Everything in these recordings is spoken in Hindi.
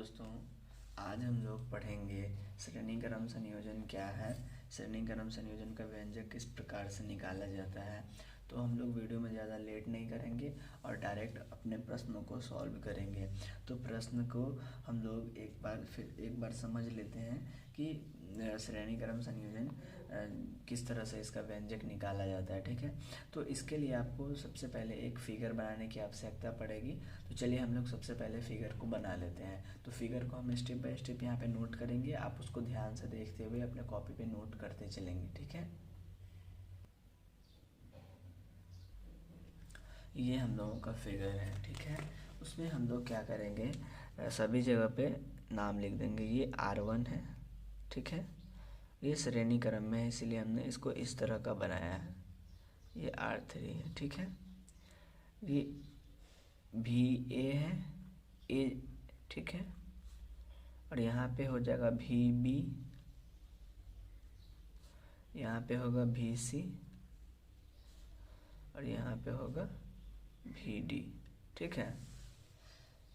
दोस्तों, आज हम लोग पढ़ेंगे श्रेणी क्रम संयोजन क्या है, श्रेणी क्रम संयोजन का व्यंजक किस प्रकार से निकाला जाता है। तो हम लोग वीडियो में ज़्यादा लेट नहीं करेंगे और डायरेक्ट अपने प्रश्नों को सॉल्व करेंगे। तो प्रश्न को हम लोग एक बार समझ लेते हैं कि श्रेणी क्रम संयोजन किस तरह से इसका व्यंजक निकाला जाता है। ठीक है, तो इसके लिए आपको सबसे पहले एक फिगर बनाने की आवश्यकता पड़ेगी। तो चलिए हम लोग सबसे पहले फिगर को बना लेते हैं। तो फिगर को हम स्टेप बाय स्टेप यहाँ पे नोट करेंगे, आप उसको ध्यान से देखते हुए अपने कॉपी पे नोट करते चलेंगे। ठीक है, ये हम लोगों का फिगर है। ठीक है, उसमें हम लोग क्या करेंगे, सभी जगह पे नाम लिख देंगे। ये R1 है। ठीक है, ये श्रेणी क्रम में है इसीलिए हमने इसको इस तरह का बनाया है। ये R3 है। ठीक है, ये VA है, A। ठीक है, और यहाँ पे हो जाएगा VB, यहाँ पे होगा VC और यहाँ पे होगा VD। ठीक है,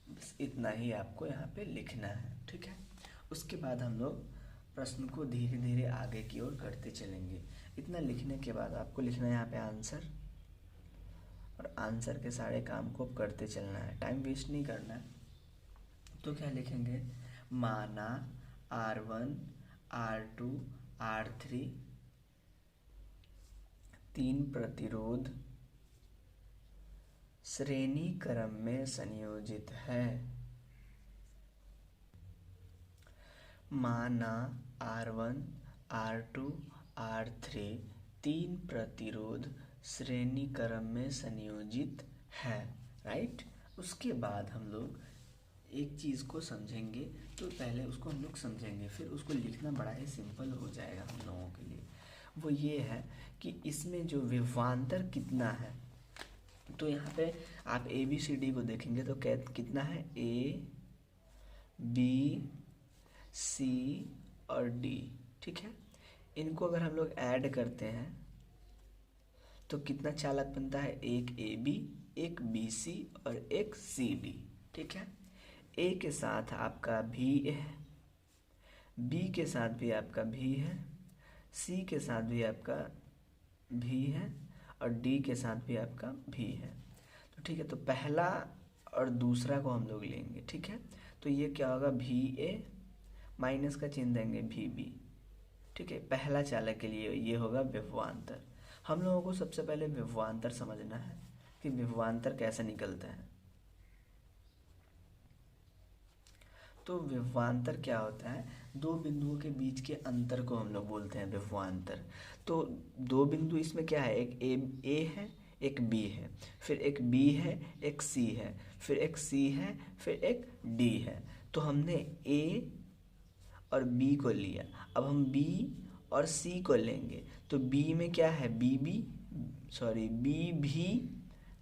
बस इतना ही आपको यहाँ पे लिखना है। ठीक है, उसके बाद हम लोग प्रश्न को धीरे धीरे आगे की ओर करते चलेंगे। इतना लिखने के बाद आपको लिखना है यहाँ पे आंसर, और आंसर के सारे काम को करते चलना है, टाइम वेस्ट नहीं करना है। तो क्या लिखेंगे, माना R1 R2 R3 तीन प्रतिरोध श्रेणी क्रम में संयोजित है। माना R1 R2 R3 तीन प्रतिरोध श्रेणी क्रम में संयोजित है। राइट, उसके बाद हम लोग एक चीज़ को समझेंगे। तो पहले उसको हम लोग समझेंगे, फिर उसको लिखना बड़ा ही सिंपल हो जाएगा हम लोगों के लिए। वो ये है कि इसमें जो विभवांतर कितना है। तो यहाँ पे आप ABCD को देखेंगे तो कितना है, A B C और D। ठीक है, इनको अगर हम लोग ऐड करते हैं तो कितना चालक बनता है, एक AB, एक BC और एक CD। ठीक है, A के साथ आपका VA है, B के साथ भी आपका V है, C के साथ भी आपका V है और D के साथ भी आपका V है। तो ठीक है, तो पहला और दूसरा को हम लोग लेंगे। ठीक है, तो ये क्या होगा, VA माइनस का चिन्ह देंगे VB। ठीक है, पहला चालक के लिए ये होगा विभवांतर। हम लोगों को सबसे पहले विभवांतर समझना है कि विभवांतर कैसे निकलता है। तो विभवांतर क्या होता है, दो बिंदुओं के बीच के अंतर को हम लोग बोलते हैं विभवांतर। तो दो बिंदु इसमें क्या है, एक A है एक B है, फिर एक B है एक C है, फिर एक C है, फिर एक D है। तो हमने A और B को लिया, अब हम B और C को लेंगे। तो B में क्या है, B भी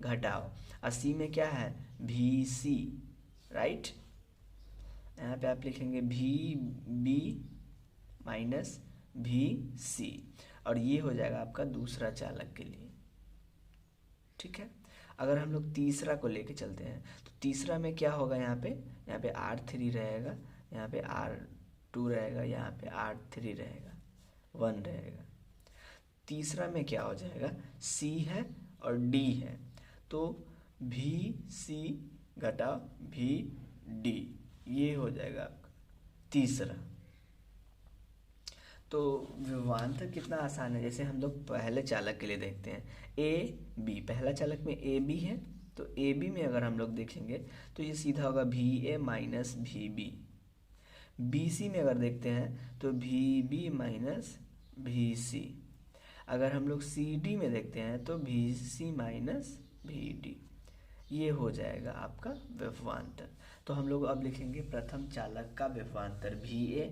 घटाओ, और C में क्या है, VC। राइट, यहाँ पे आप लिखेंगे VB माइनस VC, और ये हो जाएगा आपका दूसरा चालक के लिए। ठीक है, अगर हम लोग तीसरा को लेके चलते हैं तो तीसरा में क्या होगा, यहाँ पे R3 रहेगा, यहाँ पे R2 रहेगा, यहाँ पे R3 रहेगा, 1 रहेगा। तीसरा में क्या हो जाएगा, C है और D है, तो VC घटा VD, ये हो जाएगा आपका तीसरा। तो विभवांतर कितना आसान है, जैसे हम लोग पहले चालक के लिए देखते हैं, AB, पहला चालक में AB है, तो AB में अगर हम लोग देखेंगे तो ये सीधा होगा VA माइनस VB। BC में अगर देखते हैं तो VB माइनस VC। अगर हम लोग CD में देखते हैं तो VC माइनस VD। ये हो जाएगा आपका विभवांतर। तो हम लोग अब लिखेंगे प्रथम चालक का विभवांतर VA,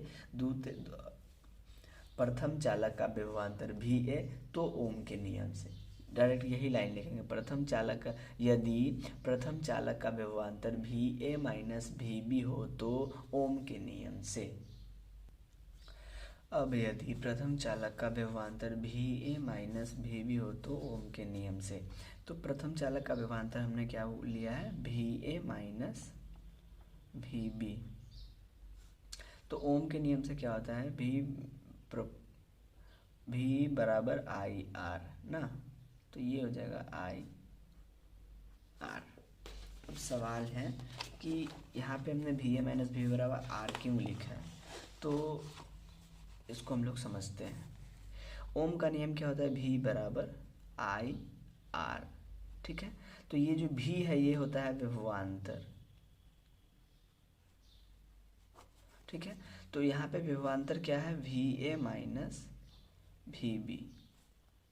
प्रथम चालक का विभवांतर VA, तो ओम के नियम से डायरेक्ट यही लाइन लिखेंगे, प्रथम चालक का, यदि प्रथम चालक का विभवांतर VA माइनस VB हो तो ओम के नियम से। अब यदि प्रथम चालक का विभवांतर VA माइनस VB हो तो ओम के नियम से। तो प्रथम चालक का विभवांतर हमने क्या लिया है, VA माइनस VB। तो ओम के नियम से क्या होता है, भी बराबर आई आर ना, तो ये हो जाएगा आई आर। अब सवाल है कि यहाँ पे हमने भी ए माइनस भी बराबर आर क्यों लिखा है, तो इसको हम लोग समझते हैं। ओम का नियम क्या होता है, भी बराबर आई आर, ठीक है। तो ये जो भी है ये होता है विभवांतर, ठीक है। तो यहाँ पे विभवांतर क्या है, V A minus V B,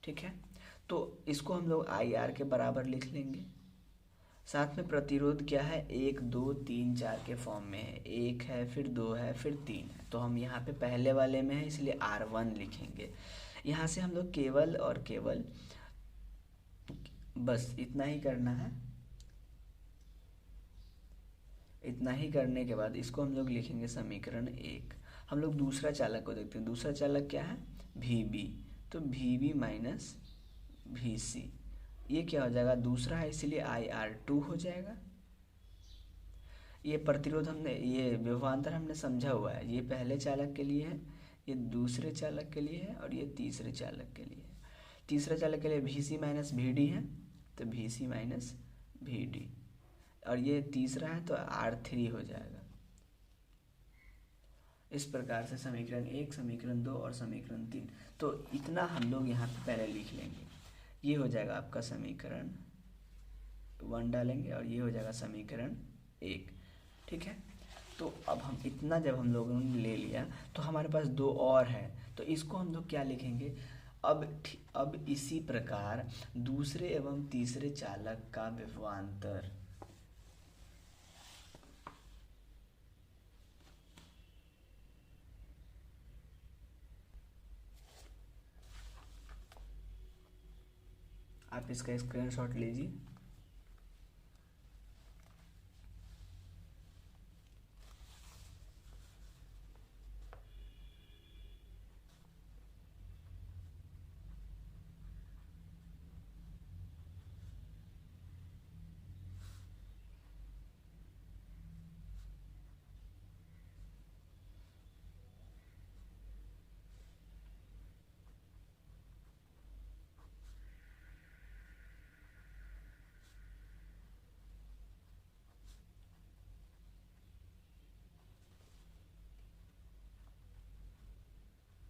ठीक है। तो इसको हम लोग आई आर के बराबर लिख लेंगे। साथ में प्रतिरोध क्या है, 1 2 3 4 के फॉर्म में है, 1 है फिर 2 है फिर 3 है, तो हम यहाँ पे पहले वाले में है इसलिए R1 लिखेंगे। यहाँ से हम लोग केवल और केवल बस इतना ही करना है। इतना ही करने के बाद इसको हम लोग लिखेंगे समीकरण 1। हम लोग दूसरा चालक को देखते हैं। दूसरा चालक क्या है, वी बी, तो वी बी माइनस वी सी, ये क्या हो जाएगा, दूसरा है इसलिए आई आर 2 हो जाएगा। ये प्रतिरोध हमने, ये विभवांतर हमने समझा हुआ है, ये पहले चालक के लिए है, ये दूसरे चालक के लिए है और ये तीसरे चालक के लिए है। तीसरे चालक के लिए V C minus V D है, तो V C minus V D, और ये तीसरा है तो R3 हो जाएगा। इस प्रकार से समीकरण 1, समीकरण 2 और समीकरण 3, तो इतना हम लोग यहाँ पे पहले लिख लेंगे। ये हो जाएगा आपका समीकरण 1 डालेंगे और ये हो जाएगा समीकरण 1, ठीक है। तो अब हम इतना जब हम लोगों ने ले लिया तो हमारे पास 2 और है, तो इसको हम लोग क्या लिखेंगे, अब इसी प्रकार दूसरे एवं तीसरे चालक का विभवांतर, आप इसका स्क्रीनशॉट लीजिए।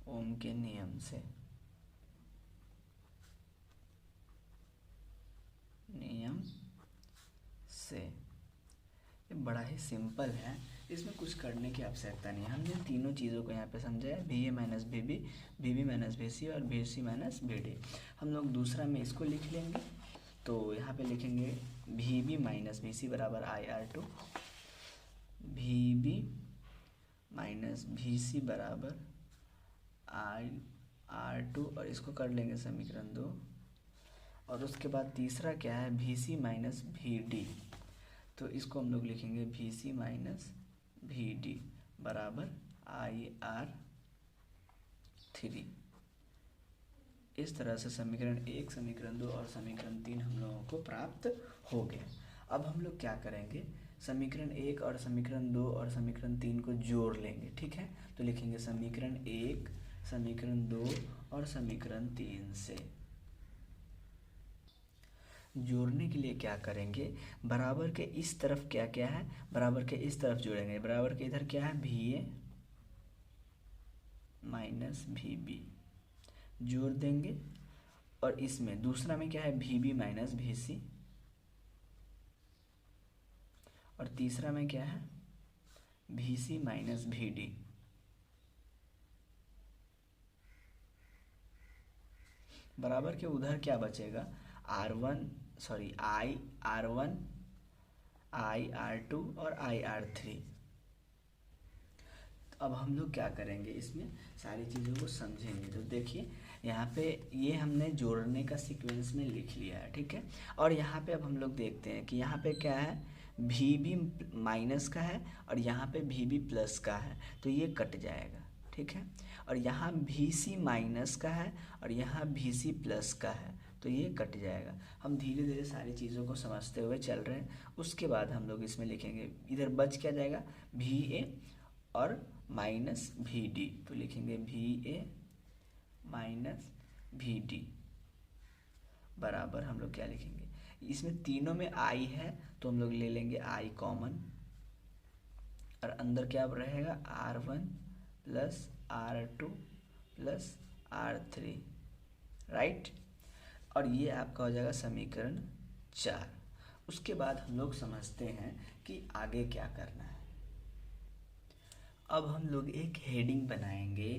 ओम के नियम से, ये बड़ा ही सिंपल है, इसमें कुछ करने की आवश्यकता नहीं है। हमने तीनों चीज़ों को यहाँ पे समझा है, V A minus V B, V B minus V C और V C minus V D. हम लोग दूसरा में इसको लिख लेंगे, तो यहाँ पे लिखेंगे V B minus V C बराबर I R 2, V B minus V C बराबर आई आर 2, और इसको कर लेंगे समीकरण 2। और उसके बाद तीसरा क्या है, V C minus V D, तो इसको हम लोग लिखेंगे V C minus V D बराबर आई आर 3। इस तरह से समीकरण 1, समीकरण 2 और समीकरण 3 हम लोगों को प्राप्त हो गए। अब हम लोग क्या करेंगे, समीकरण 1 और समीकरण 2 और समीकरण 3 को जोड़ लेंगे, ठीक है। तो लिखेंगे समीकरण 1, समीकरण 2 और समीकरण 3 से जोड़ने के लिए क्या करेंगे, बराबर के इस तरफ क्या क्या है, बराबर के इस तरफ जोड़ेंगे। बराबर के इधर क्या है, V A minus V B जोड़ देंगे, और इसमें दूसरा में क्या है, V B minus V C, और तीसरा में क्या है, V C minus V D. बराबर के उधर क्या बचेगा, आई आर 1, आई आर 2 और आई आर 3। अब हम लोग क्या करेंगे, इसमें सारी चीज़ों को समझेंगे। तो देखिए यहाँ पे ये हमने जोड़ने का सीक्वेंस में लिख लिया है, ठीक है। और यहाँ पे अब हम लोग देखते हैं कि यहाँ पे क्या है, वी बी माइनस का है और यहाँ पे वी बी प्लस का है, तो ये कट जाएगा, ठीक है। और यहाँ वी सी माइनस का है और यहाँ वी सी प्लस का है, तो ये कट जाएगा। हम धीरे धीरे सारी चीज़ों को समझते हुए चल रहे हैं। उसके बाद हम लोग इसमें लिखेंगे, इधर बच क्या जाएगा, वी ए और माइनस भी डी, तो लिखेंगे भी ए माइनस भी डी बराबर हम लोग क्या लिखेंगे, इसमें तीनों में आई है तो हम लोग ले लेंगे आई कॉमन, और अंदर क्या रहेगा R1 plus R2 plus R3, right. और ये आपका हो जाएगा समीकरण 4। उसके बाद हम लोग समझते हैं कि आगे क्या करना है। अब हम लोग एक हेडिंग बनाएंगे,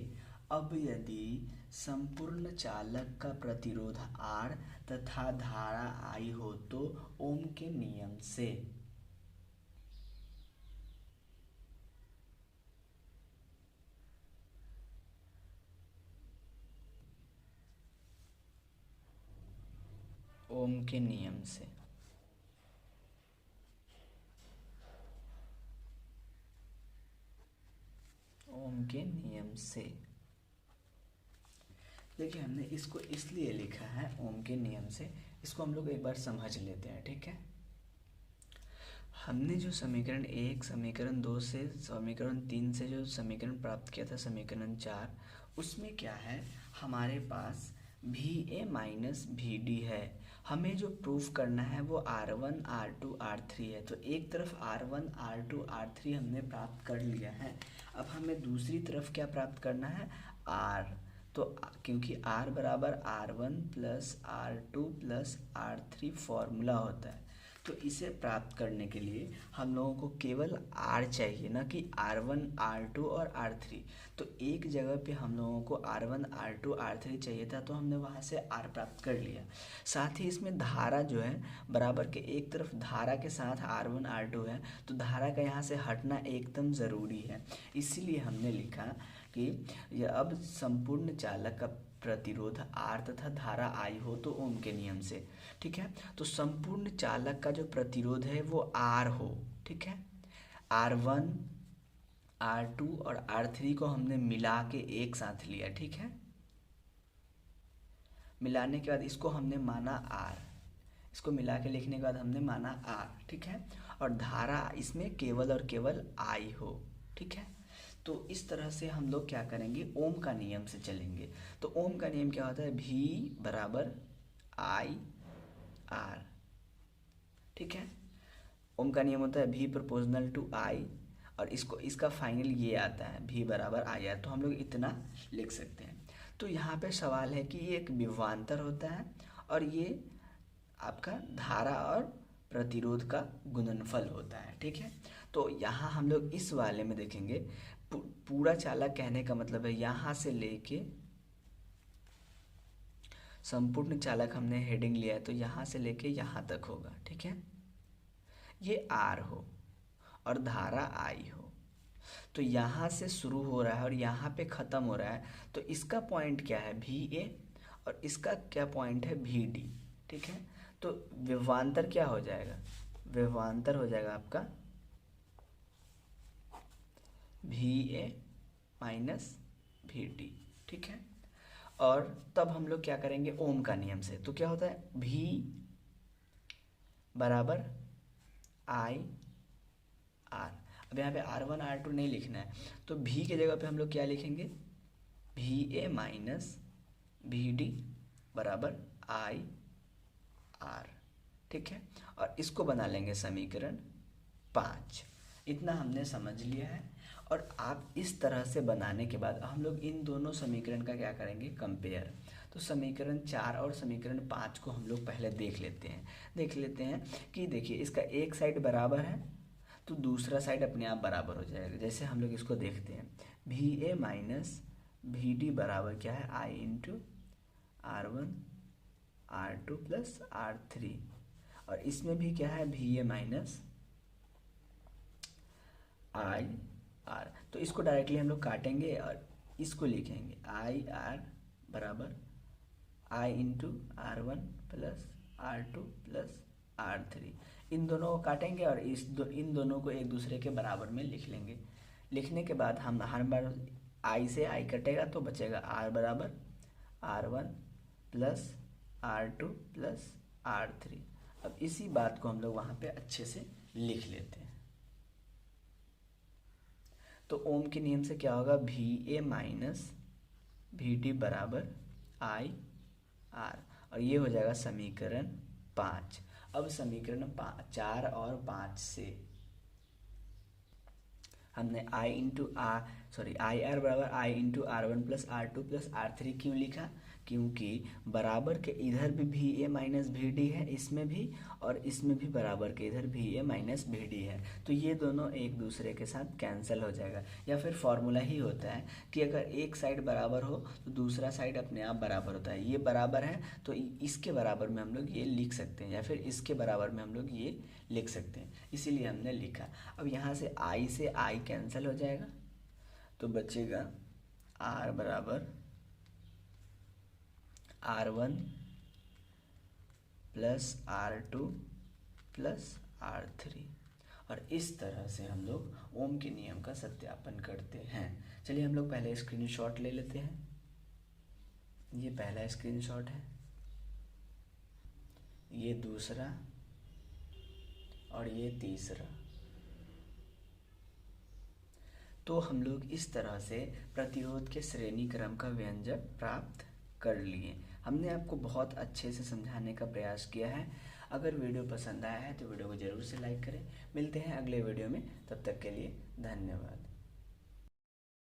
अब यदि संपूर्ण चालक का प्रतिरोध R तथा धारा I हो तो ओम के नियम से। ओम के नियम से ओम के नियम से। देखिए हमने इसको इसलिए लिखा है ओम के नियम से, इसको हम लोग एक बार समझ लेते हैं, ठीक है। हमने जो समीकरण 1, समीकरण 2 से समीकरण 3 से जो समीकरण प्राप्त किया था समीकरण 4, उसमें क्या है हमारे पास भी ए माइनस भी डी है। हमें जो प्रूफ करना है वो R1 R2 R3 है। तो एक तरफ R1 R2 R3 हमने प्राप्त कर लिया है, अब हमें दूसरी तरफ क्या प्राप्त करना है R। तो क्योंकि R बराबर R1 plus R2 plus R3 formula होता है, तो इसे प्राप्त करने के लिए हम लोगों को केवल R चाहिए, ना कि R1 R2 और R3। तो एक जगह पे हम लोगों को R1 R2 R3 चाहिए था, तो हमने वहाँ से R प्राप्त कर लिया। साथ ही इसमें धारा जो है बराबर के एक तरफ धारा के साथ R1 R2 है, तो धारा का यहाँ से हटना एकदम ज़रूरी है। इसीलिए हमने लिखा कि यह अब संपूर्ण चालक का प्रतिरोध R तथा धारा I हो तो ओम के नियम से, ठीक है। तो संपूर्ण चालक का जो प्रतिरोध है वो R हो, ठीक है। R1 R2 और R3 को हमने मिला के एक साथ लिया, ठीक है। मिलाने के बाद इसको हमने माना R, इसको मिला के लिखने के बाद हमने माना R, ठीक है। और धारा इसमें केवल और केवल I हो, ठीक है। तो इस तरह से हम लोग क्या करेंगे, ओम का नियम से चलेंगे। तो ओम का नियम क्या होता है, V बराबर I R, ठीक है। ओम का नियम होता है V प्रोपोर्शनल टू I, और इसका फाइनल ये आता है V बराबर I R। तो हम लोग इतना लिख सकते हैं। तो यहाँ पे सवाल है कि ये एक विभवांतर होता है और ये आपका धारा और प्रतिरोध का गुणनफल होता है, ठीक है। तो यहाँ हम लोग इस वाले में देखेंगे पूरा चालक कहने का मतलब है यहाँ से लेके संपूर्ण चालक हमने हेडिंग लिया है, तो यहाँ से लेके यहाँ तक होगा, ठीक है। ये R हो और धारा I हो, तो यहाँ से शुरू हो रहा है और यहाँ पे ख़त्म हो रहा है, तो इसका पॉइंट क्या है VA और इसका क्या पॉइंट है VD, ठीक है। तो विभवांतर क्या हो जाएगा, विभवांतर हो जाएगा आपका VA माइनस VD, ठीक है। और तब हम लोग क्या करेंगे ओम का नियम से। तो क्या होता है V बराबर I R। अब यहाँ पे R1 R2 नहीं लिखना है, तो V के जगह पे हम लोग क्या लिखेंगे VA माइनस VD बराबर I R, ठीक है। और इसको बना लेंगे समीकरण 5। इतना हमने समझ लिया है। और आप इस तरह से बनाने के बाद हम लोग इन दोनों समीकरण का क्या करेंगे, कंपेयर। तो समीकरण 4 और समीकरण 5 को हम लोग पहले देख लेते हैं कि देखिए इसका एक साइड बराबर है तो दूसरा साइड अपने आप बराबर हो जाएगा। जैसे हम लोग इसको देखते हैं VA माइनस VD बराबर क्या है I into R1 R2 plus R3, और इसमें भी क्या है VA माइनस I R। तो इसको डायरेक्टली हम लोग काटेंगे और इसको लिखेंगे I R बराबर I into R1 plus R2 plus R3। इन दोनों को काटेंगे और इन दोनों को एक दूसरे के बराबर में लिख लेंगे। लिखने के बाद हम हर बार I से I कटेगा तो बचेगा R बराबर R1 plus R2 plus R3। अब इसी बात को हम लोग वहाँ पे अच्छे से लिख लेते हैं। तो ओम के नियम से क्या होगा, VA माइनस VD बराबर IR, और ये हो जाएगा समीकरण 5। अब समीकरण 4 और 5 से हमने IR बराबर I into R1 plus R2 plus R3 क्यों लिखा, क्योंकि बराबर के इधर भी VA माइनस VD है, इसमें भी और इसमें भी बराबर के इधर VA माइनस VD है, तो ये दोनों एक दूसरे के साथ कैंसिल हो जाएगा। या फिर फॉर्मूला ही होता है कि अगर एक साइड बराबर हो तो दूसरा साइड अपने आप बराबर होता है। ये बराबर है तो इसके बराबर में हम लोग ये लिख सकते हैं, या फिर इसके बराबर में हम लोग ये लिख सकते हैं, इसीलिए हमने लिखा। अब यहाँ से I कैंसिल हो जाएगा, तो बचेगा R बराबर R1 plus R2 plus R3, और इस तरह से हम लोग ओम के नियम का सत्यापन करते हैं। चलिए हम लोग पहले स्क्रीनशॉट ले लेते हैं। ये पहला स्क्रीनशॉट है, ये दूसरा और ये तीसरा। तो हम लोग इस तरह से प्रतिरोध के श्रेणी क्रम का व्यंजक प्राप्त कर लिए। हमने आपको बहुत अच्छे से समझाने का प्रयास किया है। अगर वीडियो पसंद आया है तो वीडियो को ज़रूर से लाइक करें। मिलते हैं अगले वीडियो में, तब तक के लिए धन्यवाद।